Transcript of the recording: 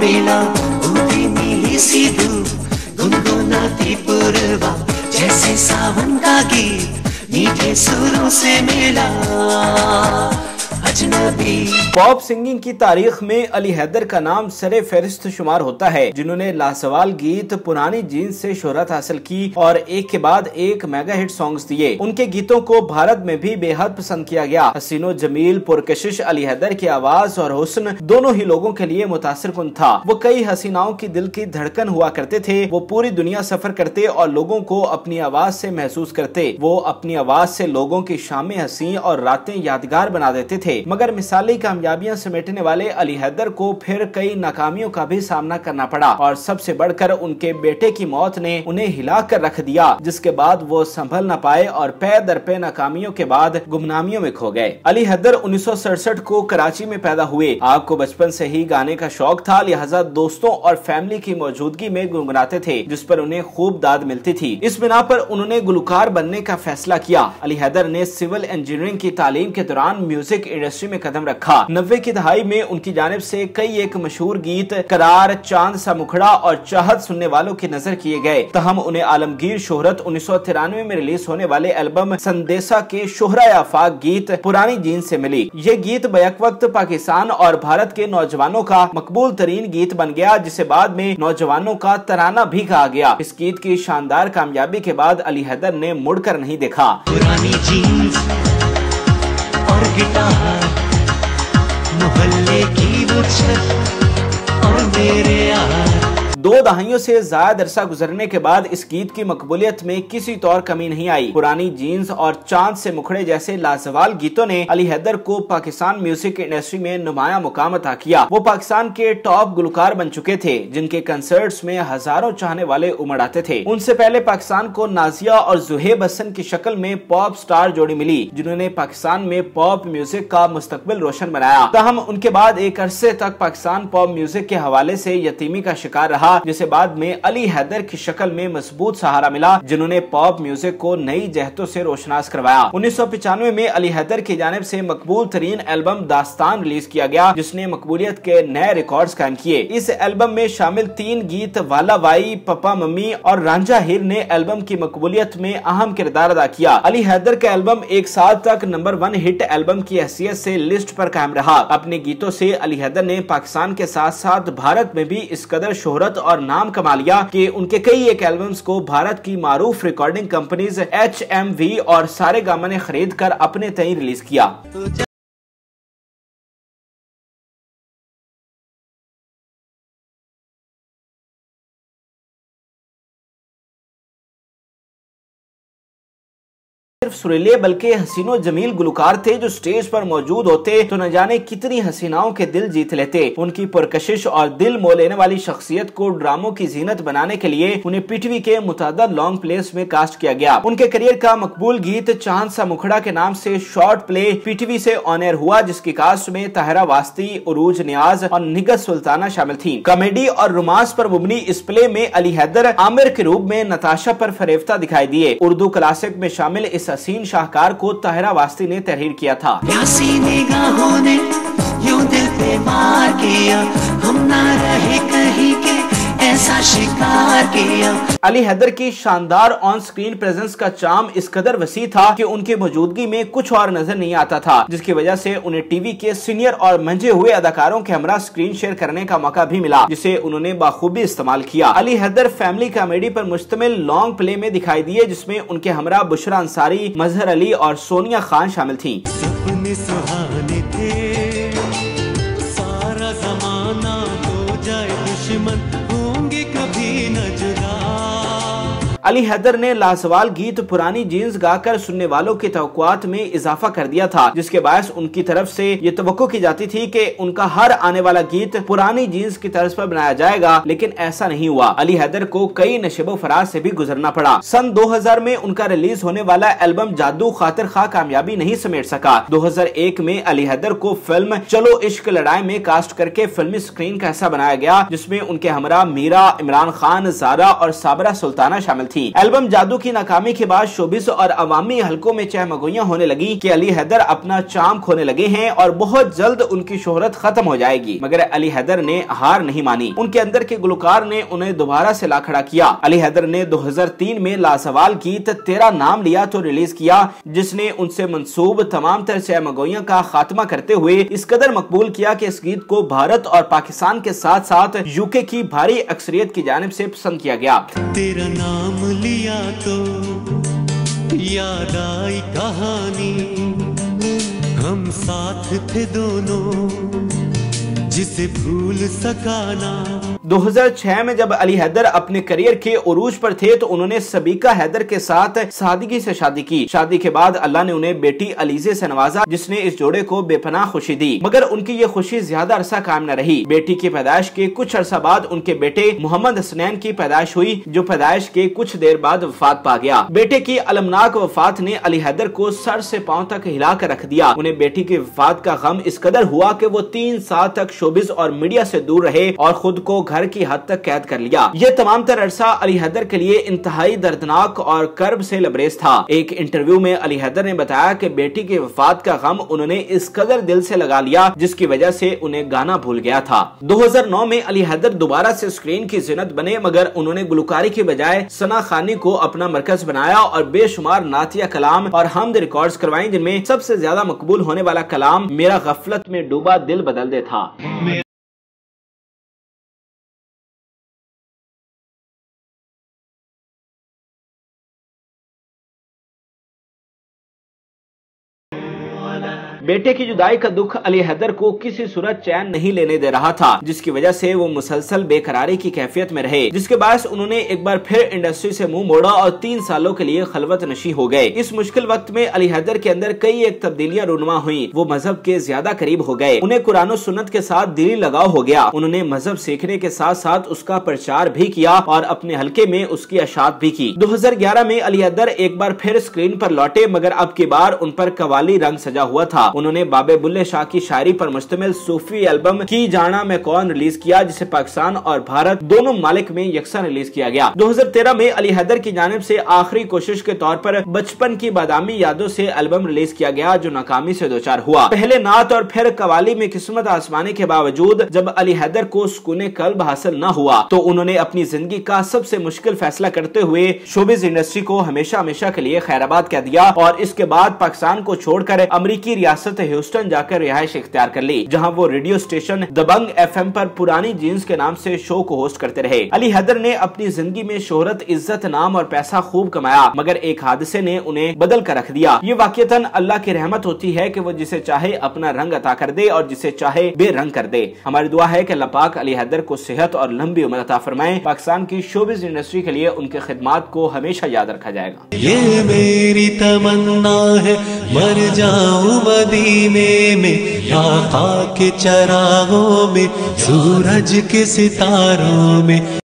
मेला उठी नीली सी धूप गुनगुनाती पूर्वा जैसे सावन का गीत मीठे सुरों से मेला अजनबी। पॉप सिंगिंग की तारीख में अली हैदर का नाम सरे फहरिस्त शुमार होता है, जिन्होंने लासवाल गीत पुरानी जीन्स से शोहरत हासिल की और एक के बाद एक मेगा हिट सॉन्ग्स दिए। उनके गीतों को भारत में भी बेहद पसंद किया गया। हसीनो जमील पुरकशिश अली हैदर की आवाज और हुस्न दोनों ही लोगों के लिए मुतासिर कुन था। वो कई हसीनाओं की दिल की धड़कन हुआ करते थे। वो पूरी दुनिया सफर करते और लोगों को अपनी आवाज से महसूस करते। वो अपनी आवाज से लोगों की शामें हंसी और रातें यादगार बना देते थे। मगर मिसाली कामयाबियां समेटने वाले अली हैदर को फिर कई नाकामियों का भी सामना करना पड़ा और सबसे बढ़कर उनके बेटे की मौत ने उन्हें हिला कर रख दिया, जिसके बाद वो संभल न पाए और पे दर पे नाकामियों के बाद गुमनामियों में खो गए। अली हैदर 1967 को कराची में पैदा हुए। आपको बचपन से ही गाने का शौक था, लिहाजा दोस्तों और फैमिली की मौजूदगी में गुनगुनाते थे, जिस पर उन्हें खूब दाद मिलती थी। इस बिना पर उन्होंने गुलकार बनने का फैसला किया। अली हैदर ने सिविल इंजीनियरिंग की तालीम के दौरान म्यूजिक इंडस्ट्री में कदम रखा। 90 की दहाई में उनकी जानिब से कई एक मशहूर गीत करार, चांद सा मुखड़ा और चाहत सुनने वालों की नजर किए गए। तहम उन्हें आलमगीर शोहरत 1993 में रिलीज होने वाले एल्बम संदेशा के शोहरा आफाक गीत पुरानी जीन्स से मिली। ये गीत बैक वक्त पाकिस्तान और भारत के नौजवानों का मकबूल तरीन गीत बन गया, जिसे बाद में नौजवानों का तराना भी कहा गया। इस गीत की शानदार कामयाबी के बाद अली हैदर ने मुड़कर नहीं देखा। पुरानी जीन्स और गिटार, मोहल्ले की वो छत और मेरे यार। 2 दहाइयों से ज्यादा अरसा गुजरने के बाद इस गीत की मकबूलियत में किसी तौर कमी नहीं आई। पुरानी जीन्स और चांद से मुखड़े जैसे लाजवाल गीतों ने अली हैदर को पाकिस्तान म्यूजिक इंडस्ट्री में नुमाया मुकाम अता किया। वो पाकिस्तान के टॉप गुलकार बन चुके थे, जिनके कंसर्ट्स में हजारों चाहने वाले उमड़ आते थे। उनसे पहले पाकिस्तान को नाजिया और जुहेब हसन की शक्ल में पॉप स्टार जोड़ी मिली, जिन्होंने पाकिस्तान में पॉप म्यूजिक का मुस्तकबिल रोशन बनाया। तहम उनके बाद एक अरसे तक पाकिस्तान पॉप म्यूजिक के हवाले से यतीमी का शिकार रहा, जिसे बाद में अली हैदर की शक्ल में मजबूत सहारा मिला, जिन्होंने पॉप म्यूजिक को नई जहतों से रोशनास करवाया। 1995 में अली हैदर की जानिब से मकबूल तरीन एल्बम दास्तान रिलीज किया गया, जिसने मकबूलियत के नए रिकॉर्ड्स कायम किए। इस एल्बम में शामिल 3 गीत वाला वाई, पप्पा मम्मी और रांझा हीर ने एल्बम की मकबूलियत में अहम किरदार अदा किया। अली हैदर का एल्बम 1 साल तक नंबर 1 हिट एल्बम की हैसियत से लिस्ट पर कायम रहा। अपने गीतों से अली हैदर ने पाकिस्तान के साथ साथ भारत में भी इस कदर शोहरत और नाम कमा लिया कि उनके कई एक एल्बम्स को भारत की मारूफ रिकॉर्डिंग कंपनीज HMV और सारेगामा ने खरीद कर अपने तय रिलीज किया। सिर्फ सुरीले बल्कि हसीनो जमील गुलकार थे, जो स्टेज पर मौजूद होते तो न जाने कितनी हसीनाओं के दिल जीत लेते। उनकी पुरकशिश और दिल मोह लेने वाली शख्सियत को ड्रामों की जीनत बनाने के लिए उन्हें पीटीवी के मुतादद लॉन्ग प्लेस में कास्ट किया गया। उनके करियर का मकबूल गीत चांद सा मुखड़ा के नाम से शॉर्ट प्ले पीटीवी से ऑन एयर हुआ, जिसकी कास्ट में ताहिरा वास्ती, उरूज नियाज और निगत सुल्ताना शामिल थी। कॉमेडी और रोमांस पर मुबनी इस प्ले में अली हैदर आमिर के रूप में नताशा पर फरेफ्ता दिखाई दिए। उर्दू क्लासिक में शामिल इस हसीन शाहकार को ताहिरा वास्ती ने तहरीर किया था। निगाहों ने यूं दिल पे मार किया, हम ना रहे कहीं के ऐसा शिकार किया। अली हैदर की शानदार ऑन स्क्रीन प्रेजेंस का चार्म इस कदर वसी था कि उनकी मौजूदगी में कुछ और नजर नहीं आता था, जिसकी वजह से उन्हें टीवी के सीनियर और मंजे हुए अदाकारों के हमरा स्क्रीन शेयर करने का मौका भी मिला, जिसे उन्होंने बाखूबी इस्तेमाल किया। अली हैदर फैमिली कॉमेडी पर मुश्तमिल लॉन्ग प्ले में दिखाई दिए, जिसमें उनके हमरा बुशरा अंसारी, मजहर अली और सोनिया खान शामिल थी। सपने सुहाने थे, सारा ज़माना हो जाए दुश्मन, होंगे कभी न जुदा। अली हैदर ने लाजवाल गीत पुरानी जीन्स गाकर सुनने वालों की तवक्कुआत में इजाफा कर दिया था, जिसके बायस उनकी तरफ से ये तवक्को की जाती थी कि उनका हर आने वाला गीत पुरानी जीन्स की तर्ज पर बनाया जाएगा, लेकिन ऐसा नहीं हुआ। अली हैदर को कई नशेबो फराज से भी गुजरना पड़ा। सन 2000 में उनका रिलीज होने वाला एल्बम जादू खातिर खा कामयाबी नहीं समेट सका। 2001 में अली हैदर को फिल्म चलो इश्क लड़ाई में कास्ट करके फिल्मी स्क्रीन का हिस्सा बनाया गया, जिसमें उनके हमरा मीरा, इमरान खान, जारा और साबरा सुल्ताना शामिल थी। थी। एल्बम जादू की नाकामी के बाद शोबिस और अवामी हलकों में चहमगोइयां होने लगी कि अली हैदर अपना चाम खोने लगे हैं और बहुत जल्द उनकी शोहरत खत्म हो जाएगी, मगर अली हैदर ने हार नहीं मानी। उनके अंदर के गुलकार ने उन्हें दोबारा से ला खड़ा किया। अली हैदर ने 2003 में लासवाल गीत तेरा नाम लिया तो रिलीज किया, जिसने उनसे मंसूब तमाम तरह चहमगोइयां का खात्मा करते हुए इस कदर मकबूल किया कि इस गीत को भारत और पाकिस्तान के साथ साथ यूके की भारी अक्सरियत की जानिब से पसंद किया गया। तेरा नाम लिया तो याद आई कहानी, हम साथ थे दोनों जिसे भूल सकाना। 2006 में जब अली हैदर अपने करियर के उरूज पर थे तो उन्होंने सबीका हैदर के साथ सादगी से शादी की। शादी के बाद अल्लाह ने उन्हें बेटी अलीजे से नवाजा, जिसने इस जोड़े को बेपनाह खुशी दी, मगर उनकी ये खुशी ज्यादा अरसा कायम न रही। बेटी की पैदाइश के कुछ अरसा बाद उनके बेटे मोहम्मद हसनैन की पैदाइश हुई, जो पैदाइश के कुछ देर बाद वफात पा गया। बेटे की अलमनाक वफात ने अली हैदर को सर से पांव तक हिला कर रख दिया। उन्हें बेटी की वफात का गम इस कदर हुआ कि वो 3 साल तक शोबिस और मीडिया से दूर रहे और खुद को घर की हद तक कैद कर लिया। ये तमाम तर अरसा अली हैदर के लिए इंतहाई दर्दनाक और कर्ब से लबरेज था। एक इंटरव्यू में अली हैदर ने बताया कि बेटी की वफात का गम उन्होंने इस कदर दिल से लगा लिया, जिसकी वजह से उन्हें गाना भूल गया था। 2009 में अली हैदर दोबारा से स्क्रीन की जिन्नत बने, मगर उन्होंने गुलकारी की बजाय सना खानी को अपना मरकज बनाया और बेशुमार नातिया कलाम और हमद रिकॉर्ड्स करवाई, जिनमें सबसे ज्यादा मकबूल होने वाला कलाम मेरा गफलत में डूबा दिल बदल दे था। बेटे की जुदाई का दुख अली हैदर को किसी सूरत चैन नहीं लेने दे रहा था, जिसकी वजह से वो मुसलसल बेकरारी की कैफियत में रहे, जिसके बाद उन्होंने एक बार फिर इंडस्ट्री से मुंह मोड़ा और 3 सालों के लिए खलवत नशी हो गए। इस मुश्किल वक्त में अली हैदर के अंदर कई एक तब्दीलियां रूनुमा हुई। वो मजहब के ज्यादा करीब हो गए, उन्हें कुरान सुन्नत के साथ दिली लगाव हो गया। उन्होंने मजहब सीखने के साथ साथ उसका प्रचार भी किया और अपने हल्के में उसकी अशात भी की। 2011 में अली हैदर एक बार फिर स्क्रीन पर लौटे, मगर अब की बार उन पर कवाली रंग सजा हुआ था। उन्होंने बाबे बुल्ले शाह की शायरी पर मुश्तमिल सूफी एल्बम की जाना मैं कौन रिलीज किया, जिसे पाकिस्तान और भारत दोनों मालिक में यकसा रिलीज किया गया। 2013 में अली हैदर की जानिब से आखिरी कोशिश के तौर पर बचपन की बादामी यादों से एल्बम रिलीज किया गया, जो नाकामी से दोचार हुआ। पहले नात और फिर कवाली में किस्मत आजमाने के बावजूद जब अली हैदर को सुकून कल्ब हासिल न हुआ तो उन्होंने अपनी जिंदगी का सबसे मुश्किल फैसला करते हुए शोबिज इंडस्ट्री को हमेशा हमेशा के लिए खैराबाद कह दिया और इसके बाद पाकिस्तान को छोड़कर अमरीकी रियासत ह्यूस्टन जाकर रिहाइश इख्तियार कर ली, जहां वो रेडियो स्टेशन दबंग FM पर पुरानी जीन्स के नाम से शो को होस्ट करते रहे। अली हैदर ने अपनी जिंदगी में शोहरत, इज्जत, नाम और पैसा खूब कमाया, मगर एक हादसे ने उन्हें बदल कर रख दिया। ये वाकईतन अल्लाह की रहमत होती है कि वो जिसे चाहे अपना रंग अता कर दे और जिसे चाहे बेरंग कर दे। हमारी दुआ है कि अल्लाह पाक अली हैदर को सेहत और लंबी उम्र अता फरमाए। पाकिस्तान की शोबिज इंडस्ट्री के लिए उनके खिदमात को हमेशा याद रखा जाएगा। ये मेरी तमन्ना है मर जाऊं मदीने में, आका के चरागों में, सूरज के सितारों में।